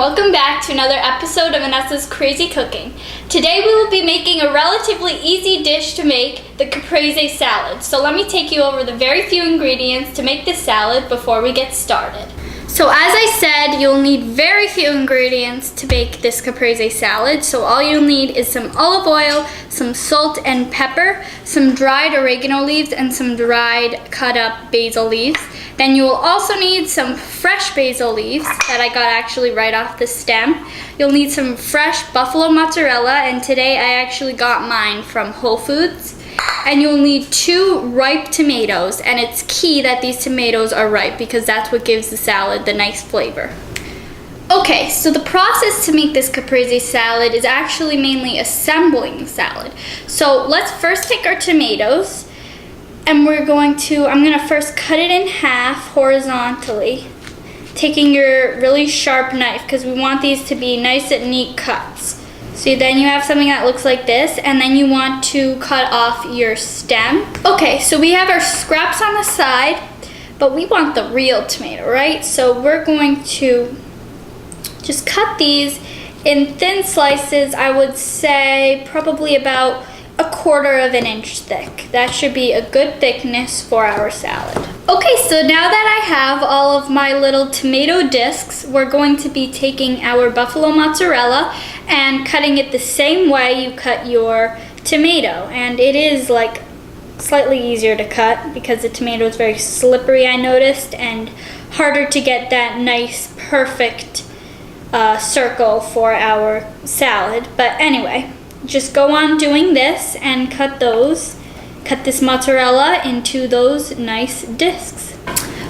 welcome back to another episode of Anessa's Crazy Cooking. Today we will be making a relatively easy dish to make, the Caprese salad. So let me take you over the very few ingredients to make this salad before we get started. So as I said, you'll need very few ingredients to make this Caprese salad. So all you'll need is some olive oil, some salt and pepper, some dried oregano leaves, and some dried cut up basil leaves. Then you will also need some fresh basil leaves that I got actually right off the stem. You'll need some fresh buffalo mozzarella, and today I actually got mine from Whole Foods. And you'll need 2 ripe tomatoes, and it's key that these tomatoes are ripe because that's what gives the salad the nice flavor. Okay, so the process to make this Caprese salad is actually mainly assembling the salad. So let's first take our tomatoes, and I'm gonna first cut it in half horizontally, taking your really sharp knife because we want these to be nice and neat cuts. So then you have something that looks like this, and then you want to cut off your stem. Okay, so we have our scraps on the side, but we want the real tomato, right? So we're going to just cut these in thin slices. I would say probably about 1/4 inch thick. That should be a good thickness for our salad. Okay, so now that I have all of my little tomato discs, we're going to be taking our buffalo mozzarella and cutting it the same way you cut your tomato. And it is like slightly easier to cut because the tomato is very slippery, I noticed, and harder to get that nice, perfect circle for our salad. But anyway, just go on doing this and cut this mozzarella into those nice discs.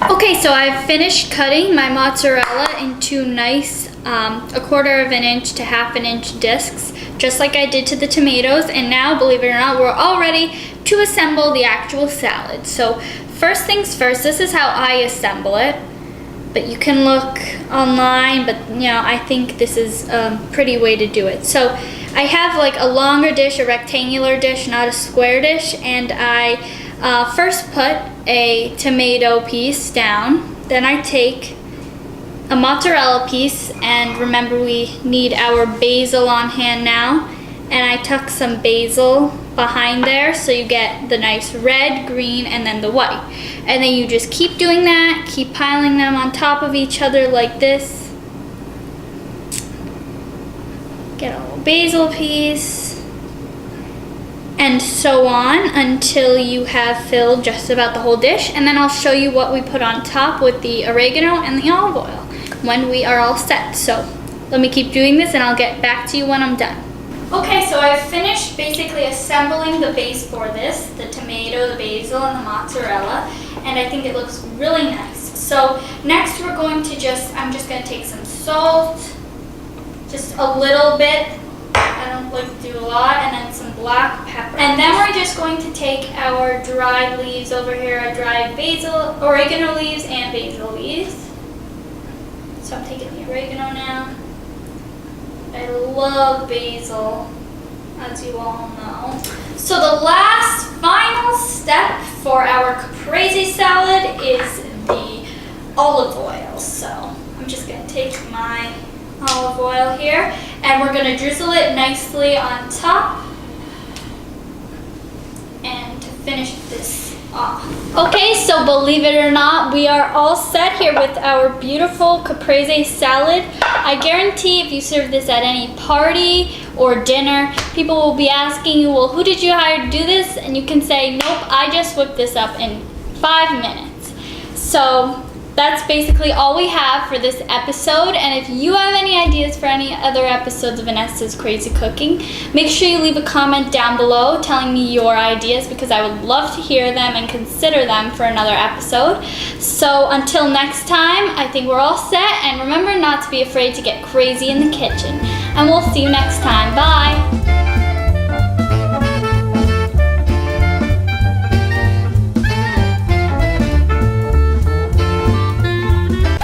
Okay, so I've finished cutting my mozzarella into nice 1/4 inch to 1/2 inch discs, just like I did to the tomatoes. And now, believe it or not, we're all ready to assemble the actual salad. So first things first, this is how I assemble it. But you can look online, but I think this is a pretty way to do it. So I have like a longer dish, a rectangular dish, not a square dish, and I first put a tomato piece down. Then I take a mozzarella piece, and remember we need our basil on hand now, and I tuck some basil behind there so you get the nice red, green, and then the white. And then you just keep doing that, keep piling them on top of each other like this. Get a little basil piece, and so on until you have filled just about the whole dish. And then I'll show you what we put on top with the oregano and the olive oil when we are all set. So let me keep doing this and I'll get back to you when I'm done. Okay, so I've finished basically assembling the base for this, the tomato, the basil, and the mozzarella, and I think it looks really nice. So next we're going to I'm just going to take some salt, just a little bit, I don't like to do a lot, and then some black pepper. And then we're just going to take our dried leaves over here, our dried basil, oregano leaves, and basil leaves. So I'm taking the oregano now. I love basil, as you all know. So the last final step for our Caprese salad is the olive oil. So I'm just going to take my olive oil here, and we're going to drizzle it nicely on top and to finish this off. Okay, so believe it or not, we are all set here with our beautiful Caprese salad. I guarantee if you serve this at any party or dinner, people will be asking you, well, who did you hire to do this? And you can say, nope, I just whipped this up in 5 minutes. So that's basically all we have for this episode. And if you have any ideas for any other episodes of Anessa's Crazy Cooking, make sure you leave a comment down below telling me your ideas, because I would love to hear them and consider them for another episode. So until next time, I think we're all set. And remember not to be afraid to get crazy in the kitchen. And we'll see you next time. Bye.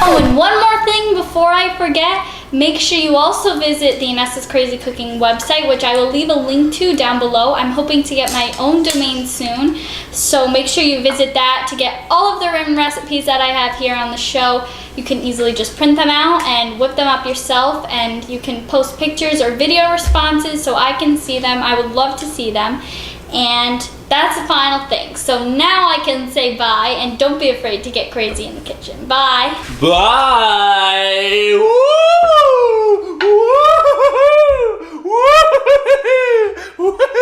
Oh, and one more thing before I forget, Make sure you also visit the Anessa's Crazy Cooking website, which I will leave a link to down below. I'm hoping to get my own domain soon, so make sure you visit that to get all of the written recipes that I have here on the show. You can easily just print them out and whip them up yourself, and you can post pictures or video responses so I can see them. I would love to see them. And that's the final thing. So now I can say bye, and don't be afraid to get crazy in the kitchen. Bye. Bye. Woo! Woo! Woo! Woo!